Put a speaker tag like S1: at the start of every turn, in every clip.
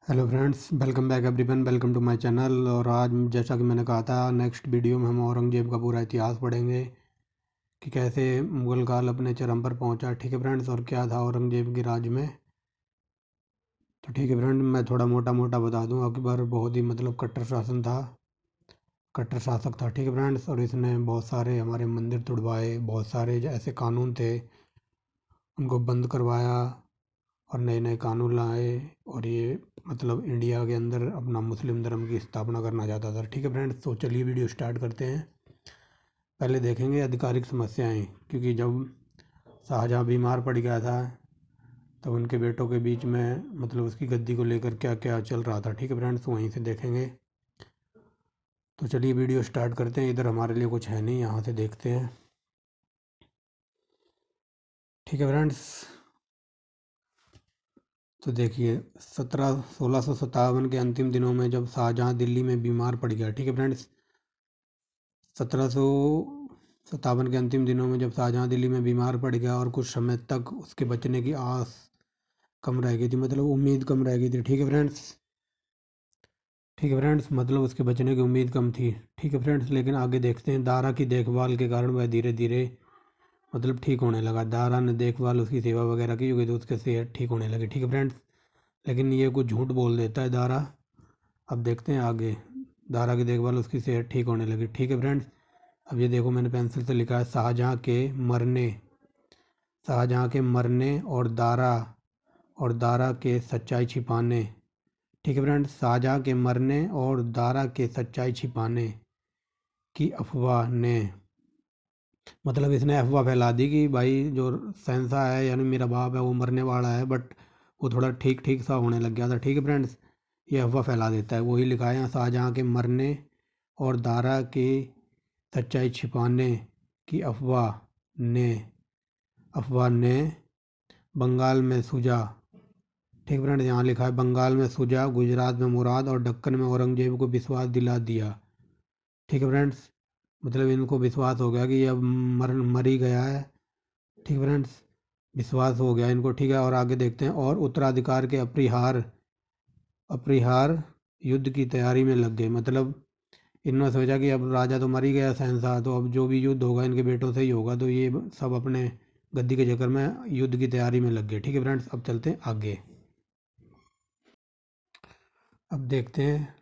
S1: Hello friends, welcome back everyone, welcome to my channel. और आज जैसा कि मैंने कहा था, नेक्स्ट वीडियो में हम औरंगजेब का पूरा इतिहास पढ़ेंगे कि कैसे मुगल काल अपने चरम पर पहुंचा। ठीक है फ्रेंड्स, और क्या था औरंगजेब के राज में। तो ठीक है फ्रेंड, मैं थोड़ा मोटा मोटा बता दूं। अकबर बहुत ही कट्टर शासन था, कट्टर शासक था। ठीक है फ्रेंड्स, और इसने बहुत सारे हमारे मंदिर तुड़वाए, बहुत सारे जो ऐसे कानून थे उनको बंद करवाया और नए नए कानून लाए। और ये इंडिया के अंदर अपना मुस्लिम धर्म की स्थापना करना चाहता था। ठीक है फ्रेंड्स, तो चलिए वीडियो स्टार्ट करते हैं। पहले देखेंगे आधिकारिक समस्याएं, क्योंकि जब शाहजहाँ बीमार पड़ गया था तब उनके बेटों के बीच में उसकी गद्दी को लेकर क्या क्या चल रहा था। ठीक है फ्रेंड्स, वहीं से देखेंगे। तो चलिए वीडियो स्टार्ट करते हैं। इधर हमारे लिए कुछ है नहीं, यहाँ से देखते हैं। ठीक है फ्रेंड्स, तो देखिए 1657 के अंतिम दिनों में जब शाहजहाँ दिल्ली में बीमार पड़ गया। ठीक है फ्रेंड्स, 1757 के अंतिम दिनों में जब शाहजहाँ दिल्ली में बीमार पड़ गया और कुछ समय तक उसके बचने की आस कम रह गई थी, उम्मीद कम रह गई थी। ठीक है फ्रेंड्स, ठीक है फ्रेंड्स, उसके बचने की उम्मीद कम थी। ठीक है फ्रेंड्स, लेकिन आगे देखते हैं। दारा की देखभाल के कारण वह धीरे धीरे ठीक होने लगा। दारा ने देखभाल, उसकी सेवा वगैरह की होगी तो उसके सेहत ठीक होने लगी। ठीक है फ्रेंड्स, लेकिन ये कुछ झूठ बोल देता है दारा। अब देखते हैं आगे। दारा की देखभाल, उसकी सेहत ठीक होने लगी। ठीक है फ्रेंड्स, अब ये देखो मैंने पेंसिल से लिखा है शाहजहाँ के मरने और दारा के सच्चाई छिपाने। ठीक है फ्रेंड्स, शाहजहाँ के मरने और दारा के सच्चाई छिपाने की अफवाह ने इसने अफवाह फैला दी कि भाई जो शहंशाह है यानी मेरा बाप है वो मरने वाला है, बट वो थोड़ा ठीक ठीक सा होने लग गया था। ठीक है फ्रेंड्स, ये अफवाह फैला देता है। वही लिखा है यहाँ, शाहजहाँ के मरने और दारा के सच्चाई छिपाने की अफवाह ने बंगाल में सूझा। ठीक फ्रेंड, यहाँ लिखा है बंगाल में सूझा, गुजरात में मुराद और दक्कन में औरंगजेब को विश्वास दिला दिया। ठीक है फ्रेंड्स, इनको विश्वास हो गया कि ये अब मर ही गया है। ठीक फ्रेंड्स, विश्वास हो गया इनको। ठीक है, और आगे देखते हैं। और उत्तराधिकार के अपरिहार युद्ध की तैयारी में लग गए। इन्होंने सोचा कि अब राजा तो मर ही गया शहंशाह, तो अब जो भी युद्ध होगा इनके बेटों से ही होगा, तो ये सब अपने गद्दी के चक्कर में युद्ध की तैयारी में लग गए। ठीक है फ्रेंड्स, अब चलते हैं आगे। अब देखते हैं।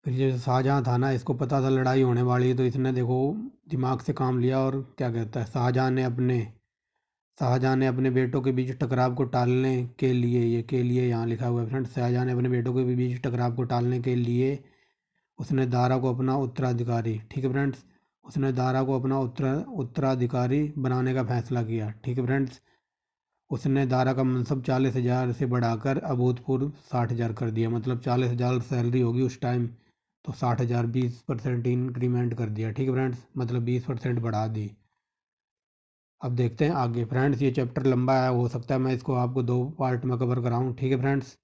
S1: फिर ये शाहजहाँ था ना, इसको पता था लड़ाई होने वाली है, तो इसने देखो दिमाग से काम लिया। और क्या कहता है, शाहजहाँ ने अपने बेटों के बीच टकराव को टालने के लिए, ये के लिए यहाँ लिखा हुआ है फ्रेंड्स, शाहजहाँ ने अपने बेटों के बीच टकराव को टालने के लिए उसने दारा को अपना उत्तराधिकारी, ठीक है फ्रेंड्स, उसने दारा को अपना उत्तराधिकारी बनाने का फैसला किया। ठीक है फ्रेंड्स, उसने दारा का मनसब 40,000 से बढ़ाकर अभूतपूर्व 60,000 कर दिया। 40,000 सैलरी होगी उस टाइम, तो 60,000 20% इंक्रीमेंट कर दिया। ठीक है फ्रेंड्स, 20% बढ़ा दी। अब देखते हैं आगे फ्रेंड्स। ये चैप्टर लंबा है, हो सकता है मैं इसको आपको 2 पार्ट में कवर कराऊँ। ठीक है फ्रेंड्स,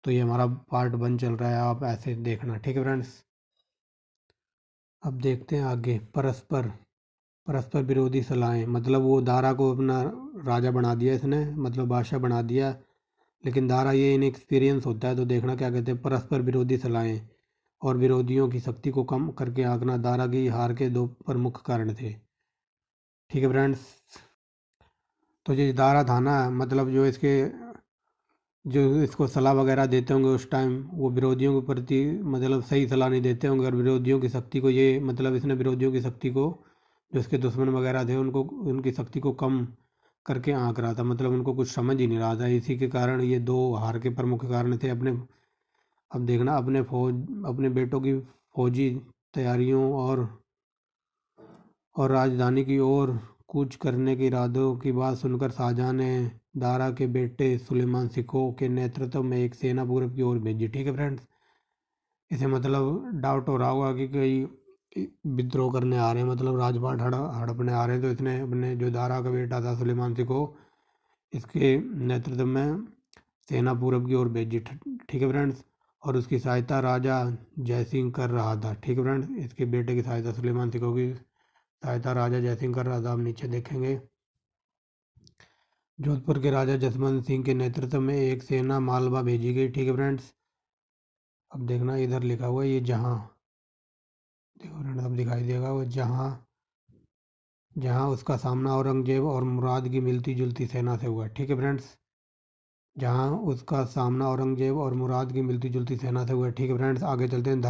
S1: तो ये हमारा पार्ट 1 चल रहा है, आप ऐसे देखना। ठीक है फ्रेंड्स, अब देखते हैं आगे। परस्पर विरोधी सलाहें, वो दारा को अपना राजा बना दिया इसने, बादशाह बना दिया। लेकिन दारा ये इनएक्सपीरियंस होता है, तो देखना क्या कहते हैं। परस्पर विरोधी सलाहें और विरोधियों की शक्ति को कम करके आंकना दारा की हार के 2 प्रमुख कारण थे। ठीक है फ्रेंड्स, तो ये दारा था ना, जो इसको सलाह वगैरह देते होंगे उस टाइम, वो विरोधियों के प्रति सही सलाह नहीं देते होंगे। और विरोधियों की शक्ति को ये इसने विरोधियों की शक्ति को, जो इसके दुश्मन वगैरह थे, उनको उनकी शक्ति को कम करके आंक रहा था। उनको कुछ समझ ही नहीं रहा था। इसी के कारण ये 2 हार के प्रमुख कारण थे। अब देखना, अपने बेटों की फौजी तैयारियों और राजधानी की ओर कूच करने के इरादों की बात सुनकर शाहजहाँ ने दारा के बेटे सुलेमान सिको के नेतृत्व में एक सेना पूरब की ओर भेजी। ठीक है फ्रेंड्स, इसे डाउट हो रहा होगा कि कई विद्रोह करने आ रहे हैं, राजपाट हड़पने आ रहे हैं, तो इसने अपने जो दारा का बेटा था सुलेमान सिको, इसके नेतृत्व में सेना पूरब की ओर भेजी। ठीक है फ्रेंड्स, और उसकी सहायता राजा जयसिंह कर रहा था। ठीक है फ्रेंड्स, इसके बेटे की सहायता, सुलेमान सिको की सहायता राजा जयसिंह कर रहा था। आप नीचे देखेंगे। जोधपुर के राजा जसवंत सिंह के नेतृत्व में एक सेना मालवा भेजी गई। ठीक है फ्रेंड्स, अब देखना इधर लिखा हुआ है ये जहाँ, देखो फ्रेंड्स अब दिखाई देगा वो जहाँ, जहाँ उसका सामना औरंगजेब और मुराद की मिलती जुलती सेना से हुआ। ठीक है फ्रेंड्स, जहाँ उसका सामना औरंगजेब और मुराद की मिलती जुलती सेना से हुआ। ठीक है फ्रेंड्स, आगे चलते हैं।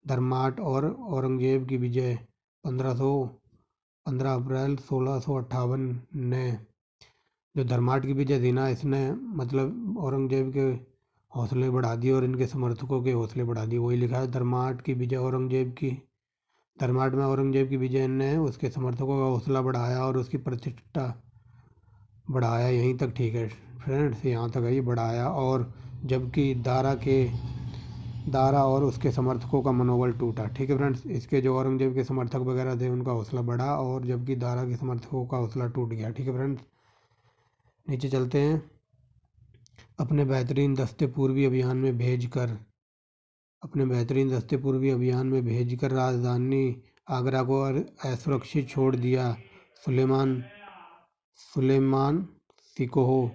S1: धर्माट और औरंगजेब की विजय 15 अप्रैल 1658 ने, जो धर्माट की विजय थी ना, इसने मतलब औरंगजेब के हौसले बढ़ा दिए और इनके समर्थकों के हौसले बढ़ा दिए। वही लिखा है, धर्माट की विजय औरंगजेब की, धर्माट में औरंगजेब की विजय ने उसके समर्थकों का हौसला बढ़ाया और उसकी प्रतिष्ठा बढ़ाया। यहीं तक ठीक है फ्रेंड्स, यहाँ तक है ये बढ़ाया। और जबकि दारा और उसके समर्थकों का मनोबल टूटा। ठीक है फ्रेंड्स, इसके जो औरंगजेब के समर्थक वगैरह थे उनका हौसला बढ़ा और जबकि दारा के समर्थकों का हौसला टूट गया। ठीक है फ्रेंड्स, नीचे चलते हैं। अपने बेहतरीन दस्ते पूर्वी अभियान में भेजकर राजधानी आगरा को असुरक्षित छोड़ दिया। सुलेमान सुलेमान सिकोह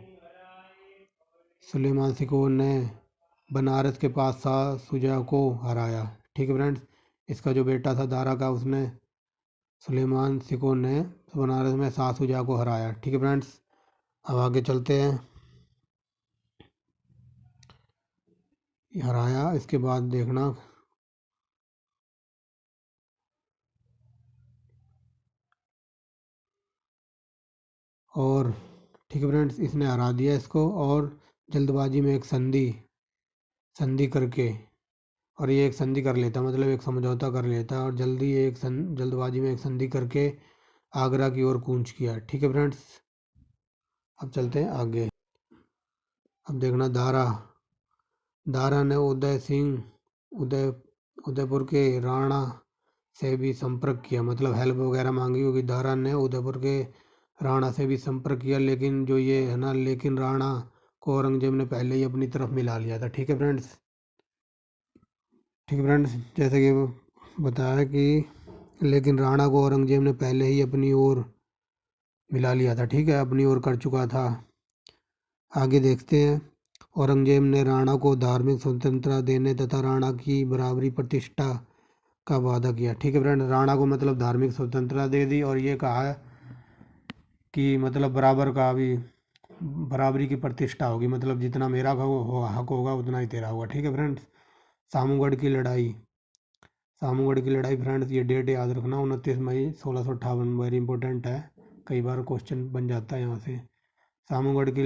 S1: सुलेमान सिकोह ने बनारस के पास शाह शुजा को हराया। ठीक है फ्रेंड्स, इसका जो बेटा था दारा का, उसने सुलेमान सिकोह ने बनारस में शाह शुजा को हराया। ठीक है फ्रेंड्स, अब आगे चलते हैं। हराया, इसके बाद देखना और ठीक है फ्रेंड्स, इसने हरा दिया इसको और जल्दबाजी में एक संधि करके, और ये एक संधि कर लेता, मतलब एक समझौता कर लेता और जल्दबाजी में एक संधि करके आगरा की ओर कूच किया। ठीक है फ्रेंड्स, अब चलते हैं आगे। अब देखना दारा ने उदयपुर के राणा से भी संपर्क किया, मतलब हेल्प वगैरह मांगी होगी। दारा ने उदयपुर के राणा से भी संपर्क किया, लेकिन जो ये है ना, लेकिन राणा को औरंगजेब ने पहले ही अपनी तरफ मिला लिया था। ठीक है फ्रेंड्स, जैसे कि बताया कि लेकिन राणा को औरंगजेब ने पहले ही अपनी ओर मिला लिया था। ठीक है, अपनी ओर कर चुका था। आगे देखते हैं। औरंगजेब ने राणा को धार्मिक स्वतंत्रता देने तथा राणा की बराबरी प्रतिष्ठा का वादा किया। ठीक है फ्रेंड, राणा को मतलब धार्मिक स्वतंत्रता दे दी और ये कहा कि मतलब बराबरी की प्रतिष्ठा होगी, मतलब जितना मेरा हक होगा उतना ही तेरा होगा। ठीक है फ्रेंड्स, सामूगढ़ की लड़ाई फ्रेंड्स, ये डेट याद रखना, 29 मई 1658, वेरी इंपॉर्टेंट है, कई बार क्वेश्चन बन जाता है यहाँ से। सामूगढ़ की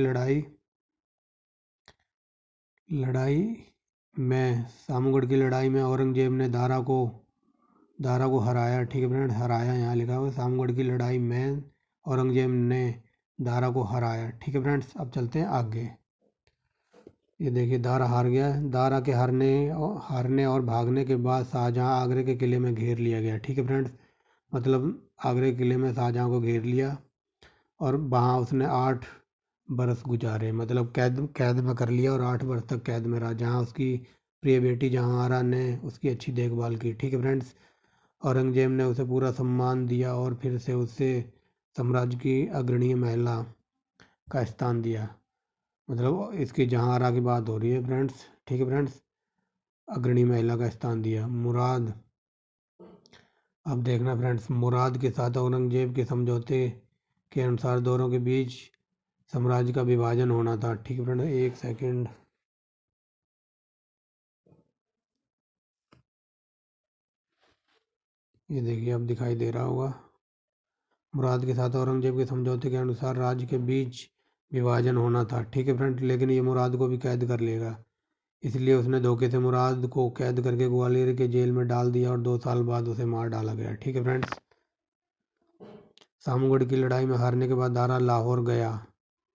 S1: लड़ाई में औरंगजेब ने दारा को हराया। ठीक है फ्रेंड, हराया यहाँ लिखा हुआ, सामगढ़ की लड़ाई में औरंगजेब ने दारा को हराया। ठीक है फ्रेंड्स, अब चलते हैं आगे। ये देखिए, दारा हार गया। दारा के हारने और भागने के बाद शाहजहाँ आगरे के किले में घेर लिया गया। ठीक है फ्रेंड्स, मतलब आगरे किले में शाहजहाँ को घेर लिया और वहाँ उसने 8 बरस गुजारे, मतलब कैद में कर लिया और 8 वर्ष तक कैद में रहा, जहाँ उसकी प्रिय बेटी जहांआरा ने उसकी अच्छी देखभाल की। ठीक है फ्रेंड्स, औरंगजेब ने उसे पूरा सम्मान दिया और फिर से उसे साम्राज्य की अग्रणी महिला का स्थान दिया, मतलब इसकी जहांआरा की बात हो रही है फ्रेंड्स। ठीक है फ्रेंड्स, अग्रणी महिला का स्थान दिया। अब देखना फ्रेंड्स, मुराद के साथ औरंगजेब के समझौते के अनुसार दोनों के बीच साम्राज्य का विभाजन होना था। ठीक है फ्रेंड, एक सेकंड, ये देखिए अब दिखाई दे रहा होगा। मुराद के साथ औरंगजेब के समझौते के अनुसार राज्य के बीच विभाजन होना था। ठीक है फ्रेंड, लेकिन ये मुराद को भी कैद कर लेगा, इसलिए उसने धोखे से मुराद को कैद करके ग्वालियर के जेल में डाल दिया और 2 साल बाद उसे मार डाला गया। ठीक है फ्रेंड्स, सामूगढ़ की लड़ाई में हारने के बाद दारा लाहौर गया।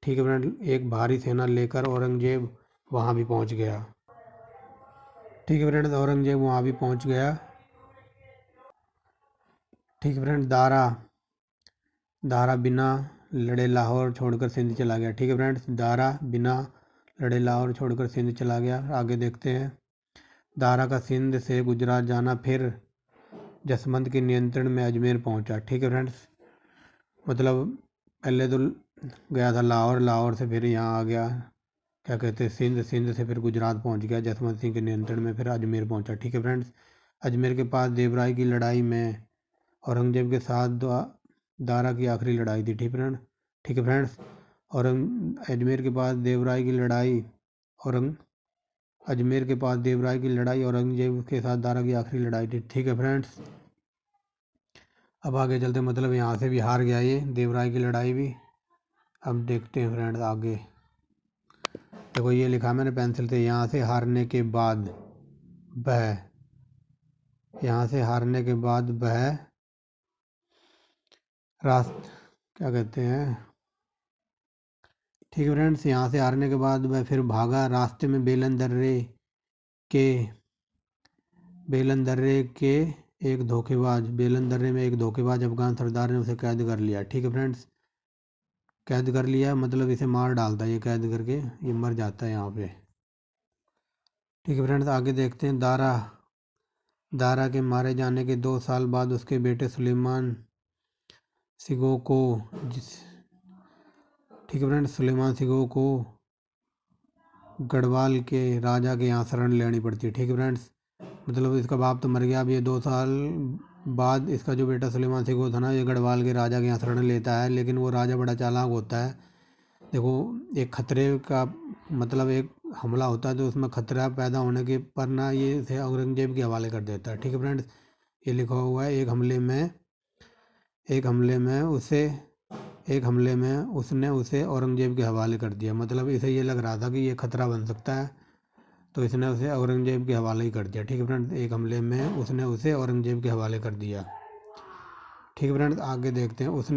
S1: ठीक है फ्रेंड, एक भारी सेना लेकर औरंगजेब वहाँ भी पहुँच गया। ठीक है फ्रेंड्स, औरंगजेब वहाँ भी पहुँच गया। ठीक है फ्रेंड, दारा बिना लड़े लाहौर छोड़कर सिंध चला गया। ठीक है फ्रेंड्स, दारा बिना लड़े लाहौर छोड़कर सिंध चला गया। आगे देखते हैं। दारा का सिंध से गुजरात जाना फिर जसवंत के नियंत्रण में अजमेर पहुंचा। ठीक है फ्रेंड्स, मतलब पहले तो गया था लाहौर, लाहौर से फिर यहाँ आ गया, क्या कहते हैं, सिंध, सिंध से फिर गुजरात पहुँच गया जसवंत सिंह के नियंत्रण में, फिर अजमेर पहुँचा। ठीक है फ्रेंड्स। अजमेर के पास देवराय की लड़ाई में औरंगजेब के साथ दारा की आखिरी लड़ाई थी। ठीक है फ्रेंड्स। अजमेर के पास देवराय की लड़ाई अजमेर के पास देवराय की लड़ाई औरंगजेब के साथ दारा की आखिरी लड़ाई थी। ठीक है फ्रेंड्स। अब आगे चलते, मतलब यहाँ से भी हार गया ये देवराय की लड़ाई भी। अब देखते हैं फ्रेंड्स आगे। देखो ये लिखा मैंने पेंसिल से, यहाँ से हारने के बाद वह क्या कहते हैं, ठीक है फ्रेंड्स। यहाँ से हारने के बाद वह फिर भागा। रास्ते में बेलन दर्रे बेलन दर्रे में एक धोखेबाज अफगान सरदार ने उसे कैद कर लिया। ठीक है फ्रेंड्स। कैद कर लिया मतलब इसे मार डालता है, ये कैद करके ये मर जाता है यहाँ पे। ठीक है फ्रेंड्स। आगे देखते हैं। दारा के मारे जाने के 2 साल बाद उसके बेटे सुलेमान सिगो को गढ़वाल के राजा के यहाँ शरण लेनी पड़ती है। ठीक है फ्रेंड्स। मतलब इसका बाप तो मर गया। अब ये 2 साल बाद इसका जो बेटा सुलेमान सिगो था ना, ये गढ़वाल के राजा के यहाँ शरण लेता है, लेकिन वो राजा बड़ा चालाक होता है। देखो, एक खतरे का मतलब एक हमला होता है तो उसमें खतरा पैदा होने के पर ना ये इसे औरंगजेब के हवाले कर देता है। ठीक है फ्रेंड्स। ये लिखा हुआ है, एक हमले में उसने उसे औरंगजेब के हवाले कर दिया। मतलब इसे ये लग रहा था कि ये खतरा बन सकता है, तो इसने उसे औरंगजेब के हवाले ही कर दिया। ठीक है फ्रेंड्स। एक हमले में उसने उसे औरंगजेब के हवाले कर दिया। ठीक है फ्रेंड्स। आगे देखते हैं। उससे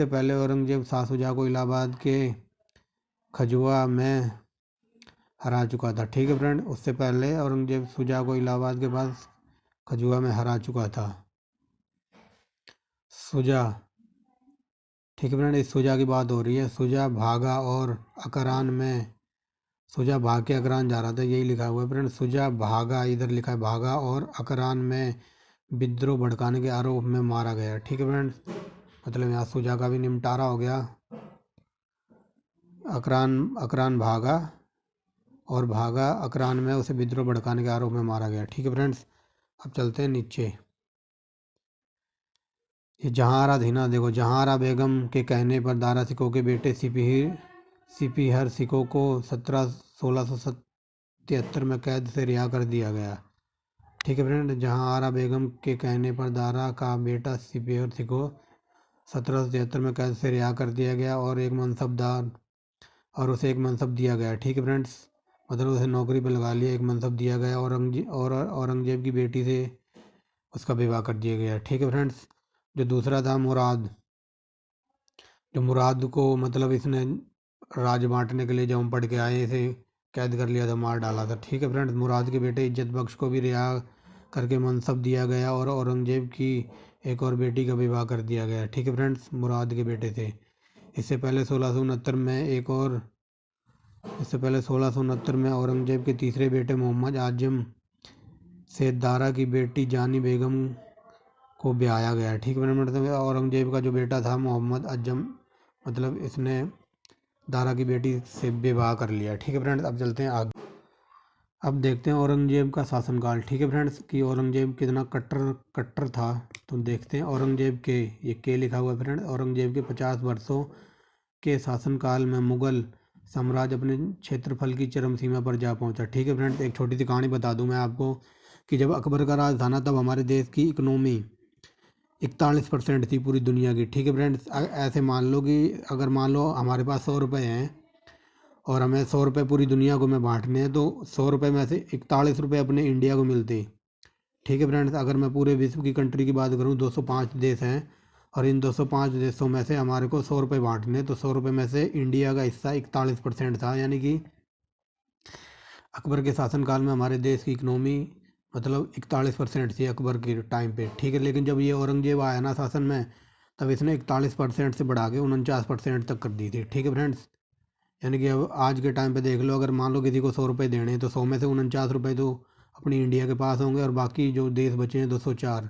S1: पहले औरंगजेब शाह शुजा को इलाहाबाद के खजुआ में हरा चुका था। ठीक है फ्रेंड। उससे पहले औरंगजेब शुजा को इलाहाबाद के पास खजुआ में हरा चुका था। शुजा, ठीक है फ्रेंड, इस शुजा की बात हो रही है। शुजा भागा और अकरान में शुजा भाग के अकरान जा रहा था, यही लिखा हुआ है फ्रेंड। शुजा भागा, इधर लिखा है भागा, और अकरान में विद्रोह भड़काने के आरोप में मारा गया। ठीक है फ्रेंड्स। मतलब यहाँ शुजा का भी निपटारा हो गया। अकरान भागा अकरान में उसे विद्रोह भड़काने के आरोप में मारा गया। ठीक है फ्रेंड्स। अब चलते हैं नीचे। ये जहांआरा थी ना, देखो, जहांआरा बेगम के कहने पर दारा सिकोह के बेटे सिपीहर सिकोह को 1673 में कैद से रिहा कर दिया गया। ठीक है फ्रेंड। जहांआरा बेगम के कहने पर दारा का बेटा सिपीहर सिकोह 1773 में कैद से रिहा कर दिया गया और उसे एक मनसब दिया गया। ठीक है फ्रेंड्स। मतलब उसे नौकरी पर लगा लिया, एक मनसब दिया गया, औरंगजेब की बेटी से उसका विवाह कर दिया गया। ठीक है फ्रेंड्स। जो दूसरा था मुराद को मतलब इसने राज बांटने के लिए जब हम पढ़ के आए, इसे कैद कर लिया था, मार डाला था। ठीक है फ्रेंड्स। मुराद के बेटे इज्जत बख्श को भी रिहा करके मनसब दिया गया और औरंगजेब की एक और बेटी का विवाह कर दिया गया। ठीक है फ्रेंड्स। मुराद के बेटे थे। इससे पहले 1669 में औरंगजेब के तीसरे बेटे मोहम्मद आजम से दारा की बेटी जानी बेगम को ब्याया गया। ठीक है। मतलब औरंगजेब का जो बेटा था मोहम्मद आजम, मतलब इसने दारा की बेटी से विवाह कर लिया। ठीक है फ्रेंड्स। अब चलते हैं आगे। अब देखते हैं औरंगजेब का शासनकाल। ठीक है फ्रेंड्स, कि औरंगजेब कितना कट्टर था। तो देखते हैं औरंगजेब के, ये के लिखा हुआ है फ्रेंड्स, औरंगजेब के 50 वर्षों के शासनकाल में मुगल साम्राज्य अपने क्षेत्रफल की चरम सीमा पर जा पहुंचा। ठीक है फ्रेंड्स। एक छोटी सी कहानी बता दूं मैं आपको कि जब अकबर का राज था ना, तब हमारे देश की इकोनॉमी 41% थी पूरी दुनिया की। ठीक है फ्रेंड्स। ऐसे मान लो कि अगर मान लो हमारे पास 100 रुपये हैं और हमें 100 रुपये पूरी दुनिया को में बांटने हैं, तो 100 रुपये में से 41 रुपये अपने इंडिया को मिलते। ठीक है फ्रेंड्स। अगर मैं पूरे विश्व की कंट्री की बात करूँ, 205 देश हैं और इन 205 देशों में से हमारे को 100 रुपये बांटने, तो 100 रुपये में से इंडिया का हिस्सा 41% था। यानी कि अकबर के शासनकाल में हमारे देश की इकनॉमी मतलब 41% थी अकबर के टाइम पे। ठीक है। लेकिन जब ये औरंगजेब आया ना शासन में, तब इसने 41% से बढ़ा के 49% तक कर दी थी। ठीक है फ्रेंड्स। यानी कि अब आज के टाइम पे देख लो, अगर मान लो किसी को 100 रुपये देने, तो 100 में से 49 रुपये तो अपनी इंडिया के पास होंगे और बाकी जो देश बचे हैं 204,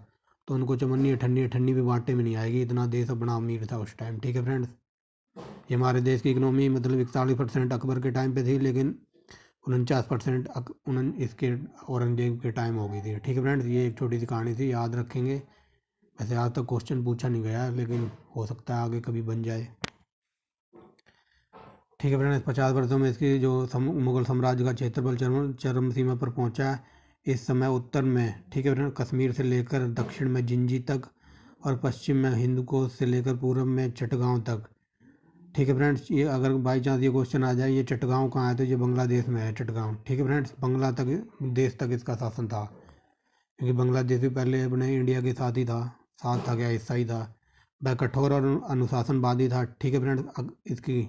S1: तो उनको चमन्नी अठन्नी अठन्नी भी बांटे में नहीं आएगी, इतना देश अपना अमीर था उस टाइम। ठीक है फ्रेंड्स, ये हमारे देश की इकनॉमी मतलब 41% अकबर के टाइम पे थी, लेकिन 49% इसके औरंगजेब के टाइम हो गई थी। ठीक है फ्रेंड्स, ये एक छोटी सी कहानी थी, याद रखेंगे। वैसे आज तक क्वेश्चन पूछा नहीं गया, लेकिन हो सकता है आगे कभी बन जाए। ठीक है फ्रेंड्स, 50 वर्षों में इसकी जो मुगल साम्राज्य का क्षेत्रफल चरम सीमा पर पहुंचा है। इस समय उत्तर में, ठीक है फ्रेंड्स, कश्मीर से लेकर दक्षिण में जिंजी तक, और पश्चिम में हिंदुकोश से लेकर पूर्व में चटगांव तक। ठीक है फ्रेंड्स, ये अगर बाई चांस ये क्वेश्चन आ जाए ये चटगांव कहाँ है, तो ये बांग्लादेश में है चटगांव। ठीक है फ्रेंड्स, बांग्ला तक देश तक इसका शासन था, क्योंकि बांग्लादेश भी पहले अपने इंडिया के साथ ही था, साथ था क्या, हिस्सा ही था। वह कठोर और अनुशासनवादी था। ठीक है फ्रेंड्स, इसकी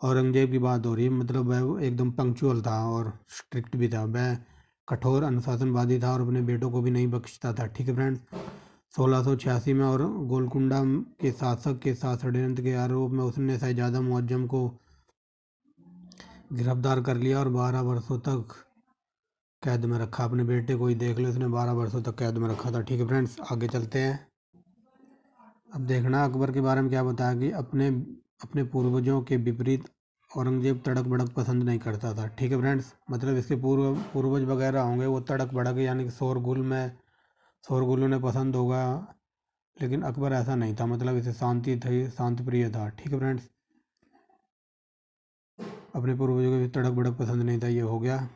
S1: औरंगजेब की बात हो रही है, मतलब वह एकदम पंक्चुअल था और स्ट्रिक्ट भी था। वह कठोर अनुशासनवादी था और अपने बेटों को भी नहीं बख्शता था। ठीक है फ्रेंड्स, 1686 में और गोलकुंडा के शासक के साथ षड्यंत्र के आरोप में उसने शहजादा मुअज्जम को गिरफ्तार कर लिया और 12 वर्षों तक कैद में रखा। अपने बेटे को ही देख लो, उसने 12 वर्षों तक कैद में रखा था। ठीक है फ्रेंड्स, आगे चलते हैं। अब देखना अकबर के बारे में क्या बताया कि अपने अपने पूर्वजों के विपरीत औरंगजेब तड़क भड़क पसंद नहीं करता था। ठीक है फ्रेंड्स, मतलब इसके पूर्वज वगैरह होंगे वो तड़क भड़क यानी कि शोरगुल उन्हें पसंद होगा, लेकिन अकबर ऐसा नहीं था, मतलब इसे शांति थी, शांत प्रिय था। ठीक है फ्रेंड्स, अपने पूर्वजों के तड़क भड़क पसंद नहीं था, ये हो गया।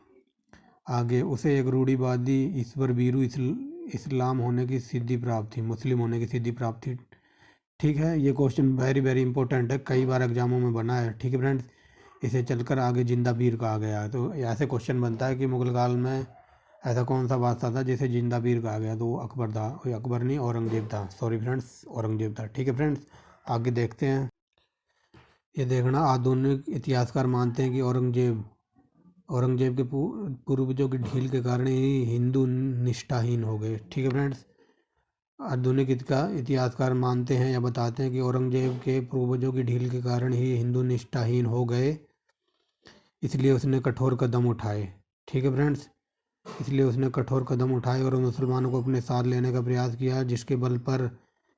S1: आगे उसे एक रूढ़िवादी ईश्वर भीरू इस्लाम होने की सिद्धि प्राप्त थी, मुस्लिम होने की सिद्धि प्राप्त थी। ठीक है, ये क्वेश्चन वेरी वेरी इंपॉर्टेंट है, कई बार एग्जामों में बना है। ठीक है फ्रेंड्स, इसे चलकर आगे जिंदा पीर कहा गया है। तो ऐसे क्वेश्चन बनता है कि मुगल काल में ऐसा कौन सा बादशाह था जिसे जिंदा पीर कहा गया, तो वो अकबर था। अकबर नहीं, औरंगजेब था, सॉरी फ्रेंड्स, औरंगजेब था। ठीक है फ्रेंड्स, आगे देखते हैं। ये देखना, आधुनिक इतिहासकार मानते हैं कि औरंगजेब के पूर्वजों की ढील के कारण ही हिंदू निष्ठाहीन हो गए। ठीक है फ्रेंड्स, आधुनिक इतिहासकार मानते हैं या बताते हैं कि औरंगजेब के पूर्वजों की ढील के कारण ही हिंदू निष्ठाहीन हो गए, इसलिए उसने कठोर कदम उठाए। ठीक है फ्रेंड्स, इसलिए उसने कठोर कदम उठाए और मुसलमानों को अपने साथ लेने का प्रयास किया, जिसके बल पर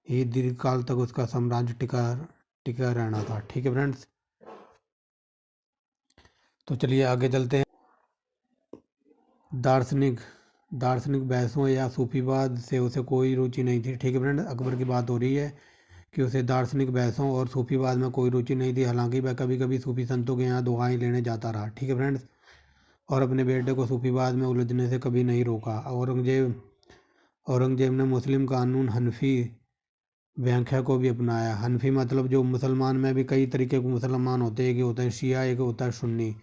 S1: ही दीर्घकाल तक उसका साम्राज्य टिका टिका रहना था। ठीक है फ्रेंड्स, तो चलिए आगे चलते हैं। दार्शनिक दार्शनिक बहसों या सूफीवाद से उसे कोई रुचि नहीं थी। ठीक है फ्रेंड, अकबर की बात हो रही है कि उसे दार्शनिक बहसों और सूफीवाद में कोई रुचि नहीं थी, हालांकि वह कभी कभी सूफी संतों के यहाँ दुआएं लेने जाता रहा। ठीक है फ्रेंड्स, और अपने बेटे को सूफीवाद में उलझने से कभी नहीं रोका। औरंगजेब ने मुस्लिम कानून हनफी व्याख्या को भी अपनाया। हनफी मतलब जो मुसलमान में भी कई तरीके के मुसलमान होते हैं, एक होता है शिया, एक होता है सुन्नी,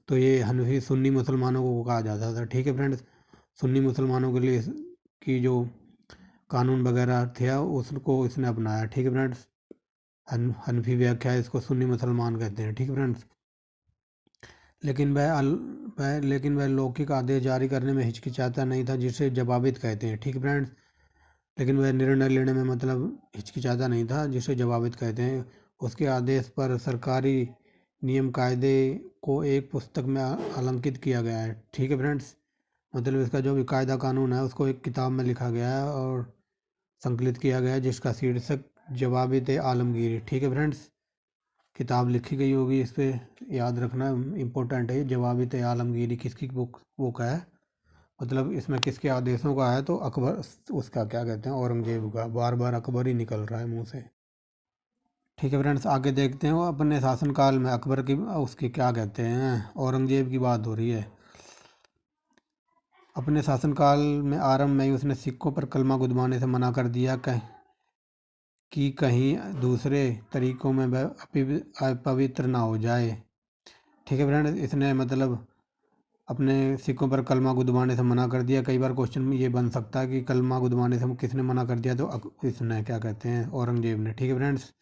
S1: तो ये हनफी सुन्नी मुसलमानों को कहा जाता था। ठीक है फ्रेंड्स, सुन्नी मुसलमानों के लिए की जो कानून वगैरह थे उसको इसने अपनाया। ठीक है फ्रेंड्स, हनफी व्याख्या, इसको सुन्नी मुसलमान कहते हैं। ठीक है फ्रेंड्स, लेकिन वह लौकिक आदेश जारी करने में हिचकिचाता नहीं था, जिसे जवाबित कहते हैं। ठीक है फ्रेंड्स, लेकिन वह निर्णय लेने में मतलब हिचकिचाता नहीं था, जिसे जवाबित कहते हैं। उसके आदेश पर सरकारी नियम कायदे को एक पुस्तक में अलंकित किया गया है। ठीक है फ्रेंड्स, मतलब इसका जो भी कायदा कानून है उसको एक किताब में लिखा गया है और संकलित किया गया है, जिसका शीर्षक जवाबित आलमगीर। ठीक है फ्रेंड्स, किताब लिखी गई होगी इस पर, याद रखना इम्पोर्टेंट है। जवाबित आलमगीरी किसकी बुक है, मतलब इसमें किसके आदेशों का है, तो अकबर, उसका क्या कहते हैं, औरंगजेब का। बार बार अकबर ही निकल रहा है मुंह से। ठीक है फ्रेंड्स, आगे देखते हैं। वो अपने शासनकाल में अकबर की उसकी क्या कहते हैं, औरंगजेब की बात हो रही है। अपने शासनकाल में आरंभ में ही उसने सिखों पर कलमा गुदवाने से मना कर दिया कि कहीं दूसरे तरीकों में वह अपवित्र ना हो जाए। ठीक है फ्रेंड, इसने मतलब अपने सिखों पर कलमा गुदवाने से मना कर दिया। कई बार क्वेश्चन में ये बन सकता है कि कलमा गुदवाने से किसने मना कर दिया, तो इसने क्या कहते हैं, औरंगजेब ने। ठीक है फ्रेंड्स,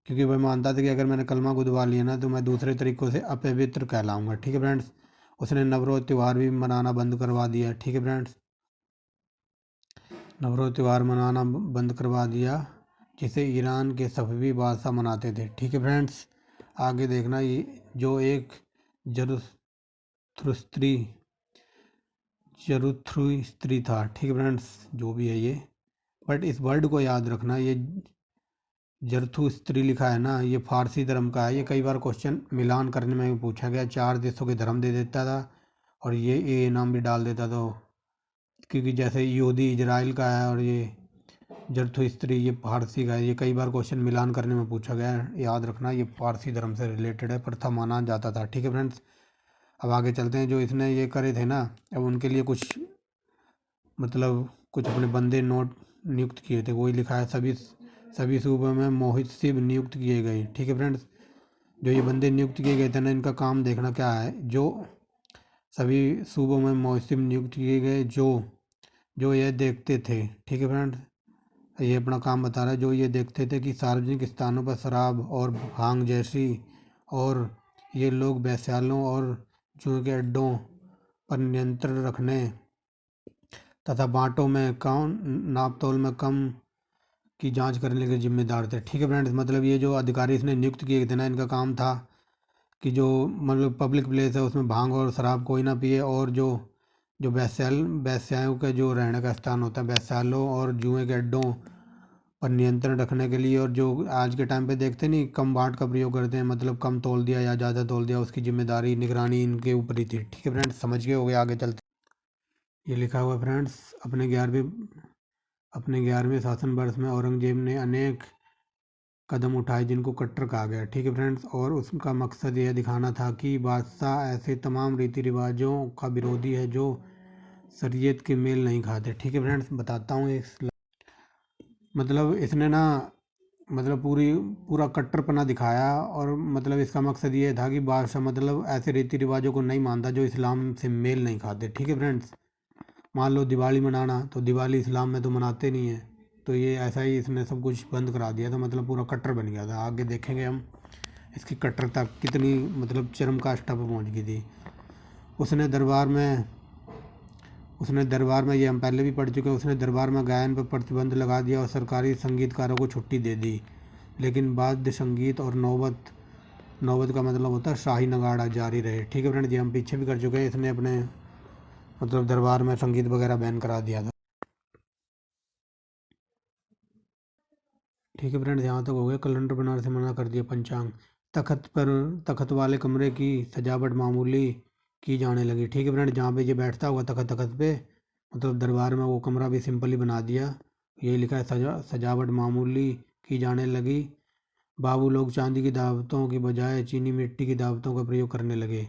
S1: क्योंकि वह मानता था कि अगर मैंने कलमा गुदवा लिया ना तो मैं दूसरे तरीक़ों से अपवित्र कहलाऊंगा। ठीक है फ्रेंड्स, उसने नवरोज त्यौहार भी मनाना बंद करवा दिया। ठीक है फ्रेंड्स, नवरोज त्यौहार मनाना बंद करवा दिया, जिसे ईरान के सफवी बादशाह मनाते थे। ठीक है फ्रेंड्स, आगे देखना, ये जो एक जरूथ्रुस्त्री था। ठीक है फ्रेंड्स, जो भी है ये बट इस वर्ड को याद रखना, ये जरथुस्त्री लिखा है ना, ये फारसी धर्म का है। ये कई बार क्वेश्चन मिलान करने में भी पूछा गया, 4 देशों के धर्म दे देता था और ये नाम भी डाल देता था, क्योंकि जैसे यहूदी इजराइल का है और ये जरथुस्त्री ये फारसी का है। ये कई बार क्वेश्चन मिलान करने में पूछा गया है, याद रखना ये फारसी धर्म से रिलेटेड है, प्रथा माना जाता था। ठीक है फ्रेंड्स, अब आगे चलते हैं। जो इसने ये करे थे ना, अब उनके लिए कुछ मतलब कुछ अपने बंदे नोट नियुक्त किए थे, वही लिखा है। सभी सूबों में मोहितसिब नियुक्त किए गए। ठीक है फ्रेंड्स, जो ये बंदे नियुक्त किए गए थे ना, इनका काम देखना क्या है। जो सभी सूबों में मोहितसिब नियुक्त किए गए, जो ये देखते थे, ठीक है फ्रेंड्स, ये अपना काम बता रहा है। जो ये देखते थे कि सार्वजनिक स्थानों पर शराब और भांग जैसी, और ये लोग वेश्यालयों और जुए के अड्डों पर नियंत्रण रखने तथा बांटों में कौन नाप तोल में कम की जांच करने के जिम्मेदार थे। ठीक है फ्रेंड्स, मतलब ये जो अधिकारी इसने नियुक्त किए थे ना, इनका काम था कि जो मतलब पब्लिक प्लेस है उसमें भांग और शराब कोई ना पिए, और जो जो वेश्याओं के जो रहने का स्थान होता है, वेश्यालयों और जुए के अड्डों पर नियंत्रण रखने के लिए, और जो आज के टाइम पे देखते नहीं कम बाट का प्रयोग करते हैं, मतलब कम तोल दिया या ज़्यादा तोल दिया, उसकी जिम्मेदारी निगरानी इनके ऊपर ही थी। ठीक है फ्रेंड्स, समझ गए हो गए, आगे चलते। ये लिखा हुआ फ्रेंड्स, अपने 11वें शासन वर्ष में औरंगजेब ने अनेक कदम उठाए जिनको कट्टर कहा गया। ठीक है फ्रेंड्स, और उसका मकसद यह दिखाना था कि बादशाह ऐसे तमाम रीति रिवाजों का विरोधी है जो शरीयत के मेल नहीं खाते। ठीक है फ्रेंड्स, बताता हूँ मतलब इसने ना मतलब पूरा कट्टरपना दिखाया, और मतलब इसका मकसद ये था कि बादशाह मतलब ऐसे रीति रिवाजों को नहीं मानता जो इस्लाम से मेल नहीं खाते। ठीक है फ्रेंड्स, मान लो दिवाली मनाना, तो दिवाली इस्लाम में तो मनाते नहीं है, तो ये ऐसा ही इसने सब कुछ बंद करा दिया था, मतलब पूरा कट्टर बन गया था। आगे देखेंगे हम इसकी कट्टरता कितनी मतलब चरम काष्ठा पर पहुंच गई थी। उसने दरबार में ये हम पहले भी पढ़ चुके हैं। उसने दरबार में गायन पर प्रतिबंध लगा दिया और सरकारी संगीतकारों को छुट्टी दे दी, लेकिन वाद्य संगीत और नौबत का मतलब होता है शाही नगाड़ा जारी रहे। ठीक है फ्रेंड जी, हम पीछे भी कर चुके हैं। इसने अपने मतलब दरबार में संगीत वगैरह बैन करा दिया था। ठीक है फ्रेंड्स, यहाँ तक हो गया। कैलेंडर बनाने से मना कर दिया। पंचांग, तखत वाले कमरे की सजावट मामूली की जाने लगी। ठीक है फ्रेंड, जहाँ पे ये बैठता हुआ तखत पे, मतलब दरबार में, वो कमरा भी सिंपल ही बना दिया। ये लिखा है सजावट मामूली की जाने लगी। बाबू लोग चांदी की दावतों की बजाय चीनी मिट्टी की दावतों का प्रयोग करने लगे।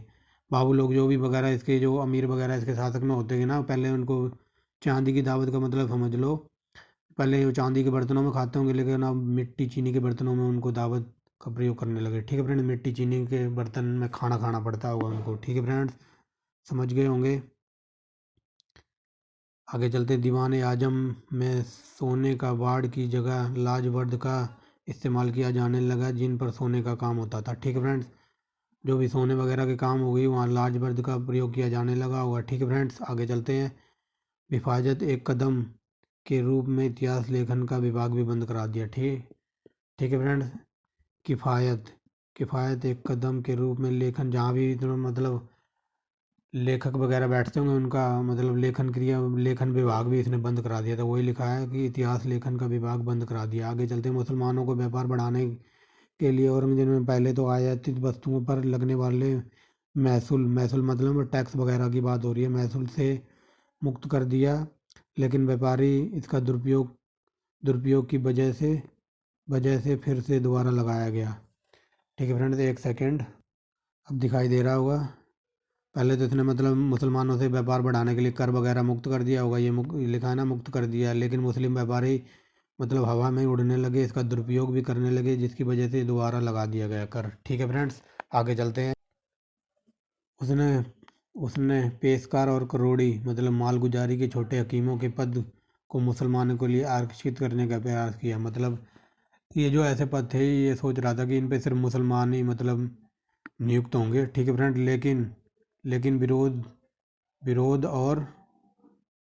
S1: बाबू लोग जो भी वगैरह इसके जो अमीर वगैरह इसके शासक में होते हैं ना, पहले उनको चांदी की दावत का मतलब समझ लो, पहले वो चांदी के बर्तनों में खाते होंगे, लेकिन अब मिट्टी चीनी के बर्तनों में उनको दावत का प्रयोग करने लगे। ठीक है फ्रेंड, मिट्टी चीनी के बर्तन में खाना खाना पड़ता होगा उनको। ठीक है फ्रेंड्स, समझ गए होंगे। आगे चलते। दीवान आजम में सोने का वाड़ की जगह लाजवर्द का इस्तेमाल किया जाने लगा, जिन पर सोने का काम होता था। ठीक है फ्रेंड्स, जो भी सोने वगैरह के काम हो गई वहाँ लाजवर्द का प्रयोग किया जाने लगा होगा। ठीक है फ्रेंड्स, आगे चलते हैं। हिफाजत एक कदम के रूप में इतिहास लेखन का विभाग भी बंद करा दिया। ठीक है फ्रेंड्स, किफ़ायत किफ़ायत एक कदम के रूप में लेखन, जहाँ भी मतलब लेखक वगैरह बैठते होंगे उनका मतलब लेखन विभाग भी इसने बंद करा दिया था। वही लिखा है कि इतिहास लेखन का विभाग बंद करा दिया। आगे चलते हैं। मुसलमानों को व्यापार बढ़ाने के लिए औरंगजेब ने पहले तो आयातित वस्तुओं पर लगने वाले महसूल मतलब टैक्स वगैरह की बात हो रही है, महसूल से मुक्त कर दिया, लेकिन व्यापारी इसका दुरुपयोग की वजह से फिर से दोबारा लगाया गया। ठीक है फ्रेंड्स, एक सेकेंड, अब दिखाई दे रहा होगा। पहले तो इसने मतलब मुसलमानों से व्यापार बढ़ाने के लिए कर वगैरह मुक्त कर दिया होगा, ये लिखा है ना मुक्त कर दिया, लेकिन मुस्लिम व्यापारी मतलब हवा में उड़ने लगे, इसका दुरुपयोग भी करने लगे, जिसकी वजह से दोबारा लगा दिया गया कर। ठीक है फ्रेंड्स, आगे चलते हैं। उसने उसने पेशकार और करोड़ी मतलब मालगुजारी के छोटे हकीमों के पद को मुसलमानों के लिए आरक्षित करने का प्रयास किया। मतलब ये जो ऐसे पद थे, ये सोच रहा था कि इन पे सिर्फ मुसलमान ही मतलब नियुक्त होंगे। ठीक है फ्रेंड, लेकिन विरोध और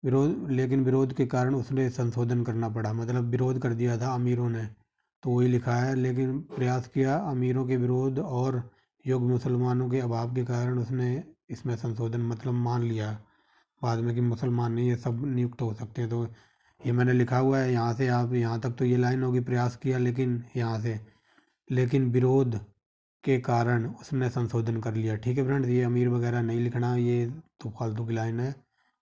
S1: विरोध के कारण उसने संशोधन करना पड़ा, मतलब विरोध कर दिया था अमीरों ने, तो वही लिखा है। लेकिन प्रयास किया अमीरों के विरोध और योग्य मुसलमानों के अभाव के कारण उसने इसमें संशोधन मतलब मान लिया बाद में कि मुसलमान नहीं ये सब नियुक्त हो सकते हैं। तो ये मैंने लिखा हुआ है, यहाँ से आप यहाँ तक तो ये लाइन होगी, प्रयास किया लेकिन यहाँ से, लेकिन विरोध के कारण उसने संशोधन कर लिया। ठीक है फ्रेंड्स, ये अमीर वगैरह नहीं लिखना, ये तो फालतू की लाइन है,